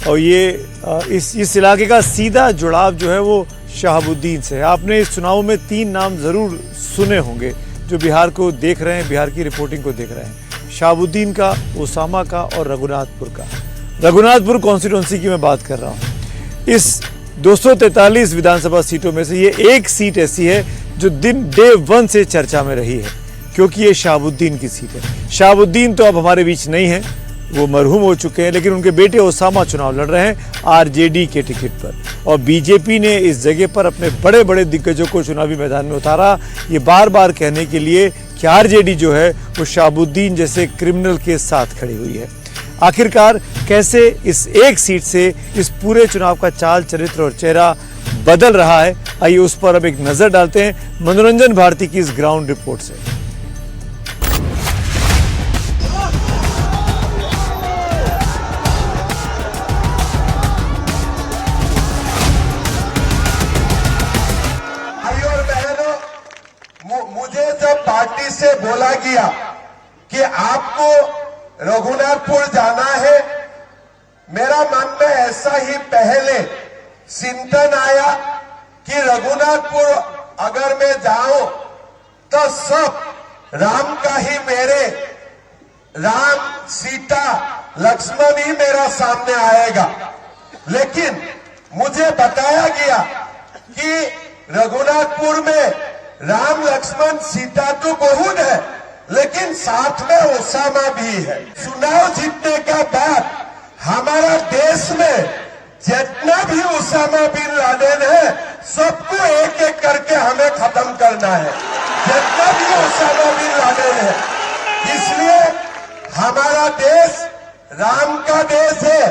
और ये इस इलाके का सीधा जुड़ाव जो है वो शहाबुद्दीन से है। आपने इस चुनाव में 3 नाम ज़रूर सुने होंगे जो बिहार को देख रहे हैं, बिहार की रिपोर्टिंग को देख रहे हैं। शहाबुद्दीन का, ओसामा का और रघुनाथपुर का। रघुनाथपुर कॉन्स्टिट्यूंसी की मैं बात कर रहा हूँ। इस 243 विधानसभा सीटों में से ये एक सीट ऐसी है जो डे 1 से चर्चा में रही है, क्योंकि ये शहाबुद्दीन की सीट है। शहाबुद्दीन तो अब हमारे बीच नहीं है, वो मरहूम हो चुके हैं, लेकिन उनके बेटे ओसामा चुनाव लड़ रहे हैं आरजेडी के टिकट पर। और बीजेपी ने इस जगह पर अपने बड़े बड़े दिग्गजों को चुनावी मैदान में उतारा, ये बार बार कहने के लिए कि आरजेडी जो है वो शहाबुद्दीन जैसे क्रिमिनल के साथ खड़ी हुई है। आखिरकार कैसे इस एक सीट से इस पूरे चुनाव का चाल चरित्र और चेहरा बदल रहा है, आइए उस पर अब एक नजर डालते हैं मनोरंजन भारती की इस ग्राउंड रिपोर्ट से। मुझे जब पार्टी से बोला गया कि आपको रघुनाथपुर जाना है, मेरा मन में ऐसा ही पहले चिंतन आया कि रघुनाथपुर अगर मैं जाऊं तो सब राम का ही मेरे राम, सीता, लक्ष्मण ही मेरा सामने आएगा। लेकिन मुझे बताया गया कि रघुनाथपुर में राम, लक्ष्मण, सीता तो बहुत है, लेकिन साथ में ओसामा भी है। चुनाव जीतने का बाद हमारा देश में जितना भी ओसामा बिन लादेन है, सबको एक एक करके हमें खत्म करना है, जितना भी ओसामा बिन लादेन है। इसलिए हमारा देश राम का देश है,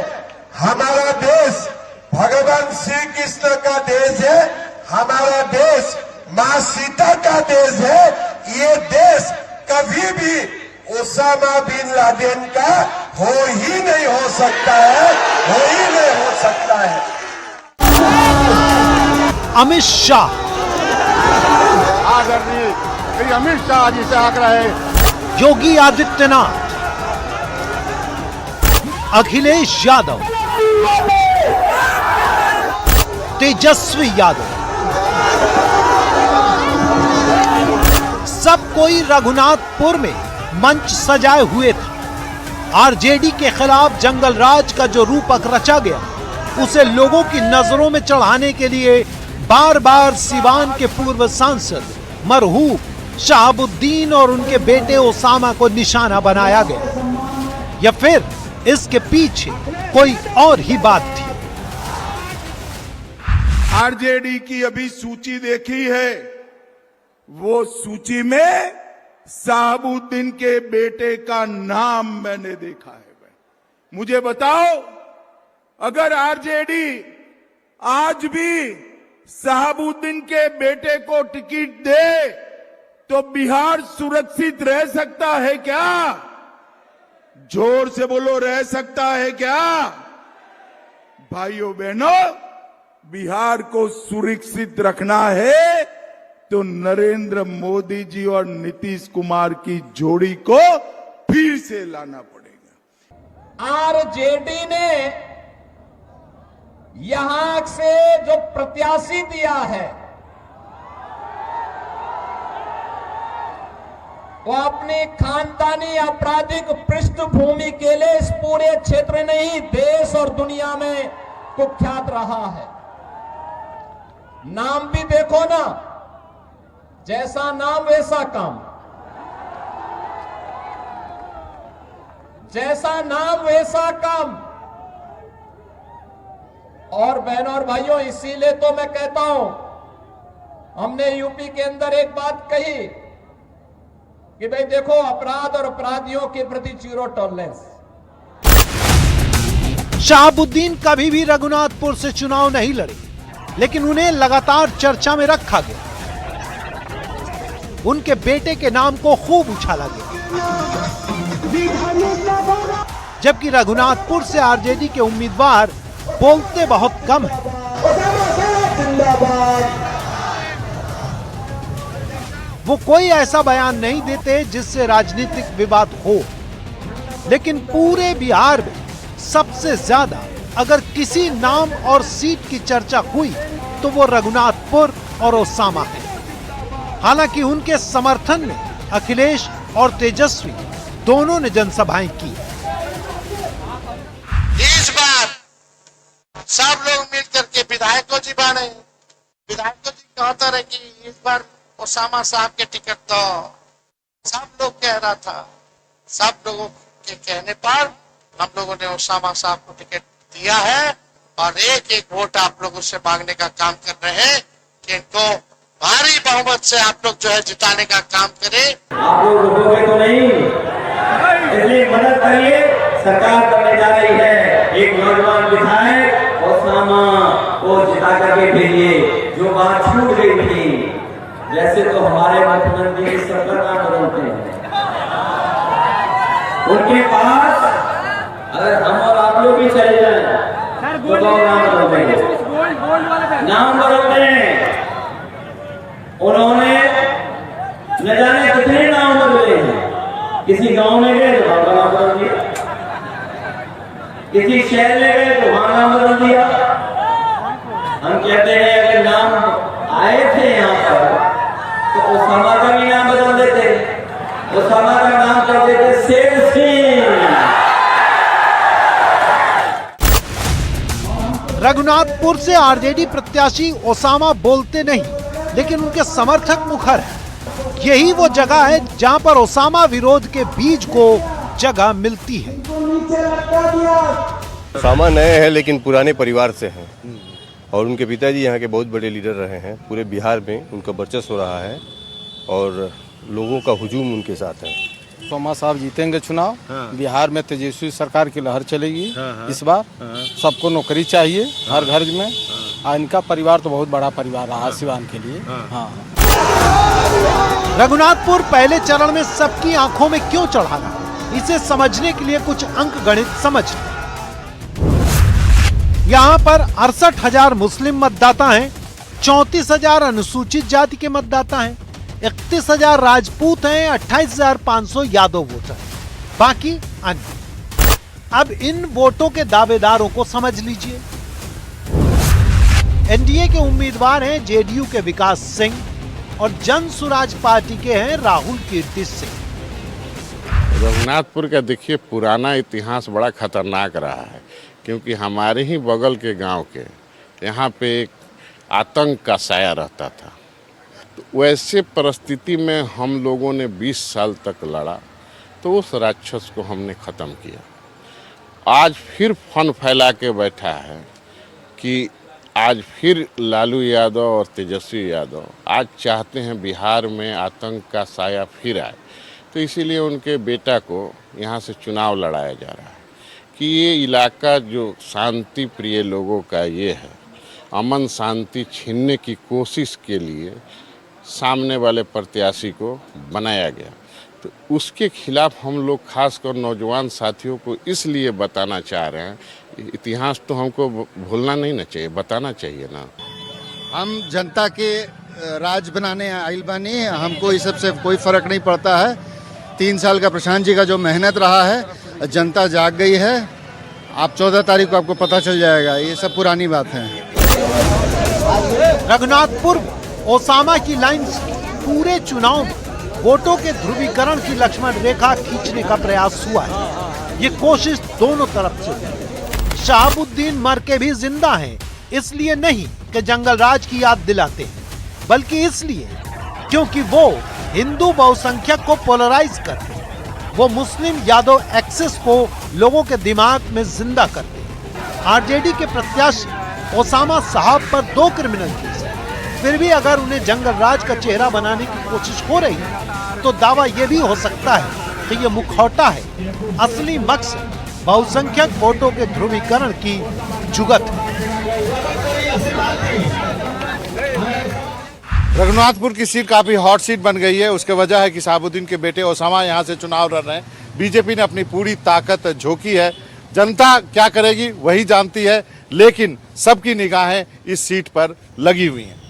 हमारा देश भगवान श्री कृष्ण का देश है, हमारा देश मां सीता का देश है। ये देश कभी भी ओसामा बिन लादेन का हो ही नहीं हो सकता है, हो ही नहीं हो सकता है। अमित शाह, आदरणीय श्री अमित शाह जी से आग्रह है। योगी आदित्यनाथ, अखिलेश यादव, तेजस्वी यादव, सब कोई रघुनाथपुर में मंच सजाए हुए था। आरजेडी के खिलाफ जंगल राज का जो रूपक रचा गया, उसे लोगों की नजरों में चढ़ाने के लिए बार बार सिवान के पूर्व सांसद मरहूम शहाबुद्दीन और उनके बेटे ओसामा को निशाना बनाया गया, या फिर इसके पीछे कोई और ही बात थी। आरजेडी की अभी सूची देखी है, वो सूची में शहाबुद्दीन के बेटे का नाम मैंने देखा है। मुझे बताओ, अगर आरजेडी आज भी शहाबुद्दीन के बेटे को टिकट दे तो बिहार सुरक्षित रह सकता है क्या? जोर से बोलो, रह सकता है क्या? भाइयों बहनों, बिहार को सुरक्षित रखना है तो नरेंद्र मोदी जी और नीतीश कुमार की जोड़ी को फिर से लाना पड़ेगा। आरजेडी ने यहां से जो प्रत्याशी दिया है, वो अपनी खानदानी आपराधिक पृष्ठभूमि के लिए इस पूरे क्षेत्र नहीं, देश और दुनिया में कुख्यात रहा है। नाम भी देखो ना, जैसा नाम वैसा काम, जैसा नाम वैसा काम। और बहनों और भाइयों, इसीलिए तो मैं कहता हूं, हमने यूपी के अंदर एक बात कही कि भाई देखो, अपराध और अपराधियों के प्रति जीरो टॉलरेंस। शहाबुद्दीन कभी भी रघुनाथपुर से चुनाव नहीं लड़े, लेकिन उन्हें लगातार चर्चा में रखा गया। उनके बेटे के नाम को खूब उछाला गया, जबकि रघुनाथपुर से आरजेडी के उम्मीदवार बोलते बहुत कम हैं। वो कोई ऐसा बयान नहीं देते जिससे राजनीतिक विवाद हो, लेकिन पूरे बिहार में सबसे ज्यादा अगर किसी नाम और सीट की चर्चा हुई तो वो रघुनाथपुर और ओसामा है। हालांकि उनके समर्थन में अखिलेश और तेजस्वी दोनों ने जनसभाएं की। इस बार सब लोग मिलकर के विधायकों जी बने। विधायकों जी कहते रहे कि इस बार ओसामा साहब के टिकट तो सब लोग कह रहा था। सब लोगों के कहने पर हम लोगों ने ओसामा साहब को टिकट दिया है और एक एक वोट आप लोगों से मांगने का काम कर रहे हैं कि इनको भारी बहुमत से आप लोग जो है जिताने का काम करें। आप लोग रुकोगे तो नहीं, इसलिए मदद करिए। सरकार करने जा रही है, एक नौजवान विधायक ओसामा को जिता करके भेजिए। जो बात छूट गई थी, वैसे तो हमारे मुख्यमंत्री सफर ना बदलते हैं। उनके पास अगर हम और आप लोग भी चले जाए तो नाम बदल दें, नाम बदल दें। उन्होंने न जाने कितने नाम बदले हैं। किसी गांव में गए तो वहां का नाम बदल दिया, किसी शहर में गए तो वहां नाम बदल दिया। हम कहते हैं अगर नाम आए थे यहाँ पर तो ओसामा का भी नाम बदल देते, ओसामा का नाम कर देते शेर सिंह। रघुनाथपुर से आरजेडी प्रत्याशी ओसामा बोलते नहीं, लेकिन उनके समर्थक मुखर हैं। यही वो जगह है जहां पर ओसामा विरोध के बीज को जगह मिलती है। ओसामा नए हैं लेकिन पुराने परिवार से हैं और उनके पिताजी यहाँ के बहुत बड़े लीडर रहे हैं। पूरे बिहार में उनका वर्चस्व रहा है और लोगों का हुजूम उनके साथ है। ओसामा साहब जीतेंगे चुनाव। बिहार में तेजस्वी सरकार की लहर चलेगी। इस बार सबको नौकरी चाहिए हर घर में। इनका परिवार तो बहुत बड़ा परिवार रहा सिवान के लिए। रघुनाथपुर पहले चरण में सबकी आंखों में क्यों चढ़ा रहा, इसे समझने के लिए कुछ अंक गणित समझ लें। यहाँ पर 68,000 मुस्लिम मतदाता हैं, 34,000 अनुसूचित जाति के मतदाता हैं, 31,000 राजपूत हैं, 28,500 यादव वोटर, बाकी अन्य। अब इन वोटों के दावेदारों को समझ लीजिए। एनडीए के उम्मीदवार हैं जेडीयू के विकास सिंह और जन सुराज पार्टी के हैं राहुल कीर्ति सिंह। रघुनाथपुर का देखिए पुराना इतिहास बड़ा खतरनाक रहा है, क्योंकि हमारे ही बगल के गांव के यहाँ पे एक आतंक का साया रहता था। तो वैसे परिस्थिति में हम लोगों ने 20 साल तक लड़ा, तो उस राक्षस को हमने ख़त्म किया। आज फिर फन फैला के बैठा है कि आज फिर लालू यादव और तेजस्वी यादव आज चाहते हैं बिहार में आतंक का साया फिर आए। तो इसीलिए उनके बेटा को यहाँ से चुनाव लड़ाया जा रहा है कि ये इलाका जो शांति प्रिय लोगों का ये है, अमन शांति छीनने की कोशिश के लिए सामने वाले प्रत्याशी को बनाया गया। तो उसके खिलाफ हम लोग खासकर नौजवान साथियों को इसलिए बताना चाह रहे हैं, इतिहास तो हमको भूलना नहीं ना चाहिए, बताना चाहिए ना। हम जनता के राज बनाने आइल बानी, हमको इस सब से कोई फर्क नहीं पड़ता है। 3 साल का प्रशांत जी का जो मेहनत रहा है, जनता जाग गई है। आप 14 तारीख को आपको पता चल जाएगा, ये सब पुरानी बात है। रघुनाथपुर ओसामा की लाइन पूरे चुनाव में वोटों के ध्रुवीकरण की लक्ष्मण रेखा खींचने का प्रयास हुआ है। ये कोशिश दोनों तरफ से हुई। शहाबुद्दीन मर के भी जिंदा हैं, इसलिए नहीं कि जंगल राज की याद दिलाते हैं, बल्कि इसलिए क्योंकि वो हिंदू बहुसंख्यक को पोलराइज करते हैं। वो मुस्लिम यादव एक्सेस को लोगों के दिमाग में जिंदा करते हैं। आरजेडी के प्रत्याशी ओसामा साहब पर 2 क्रिमिनल केस है, फिर भी अगर उन्हें जंगल राज का चेहरा बनाने की कोशिश हो रही है तो दावा यह भी हो सकता है कि ये मुखौटा है। असली मकसद बहुसंख्यक वोटों के ध्रुवीकरण की जुगत है। रघुनाथपुर की सीट काफी हॉट सीट बन गई है। उसके वजह है कि शहाबुद्दीन के बेटे ओसामा यहाँ से चुनाव लड़ रहे हैं। बीजेपी ने अपनी पूरी ताकत झोंकी है। जनता क्या करेगी वही जानती है, लेकिन सबकी निगाहें इस सीट पर लगी हुई हैं।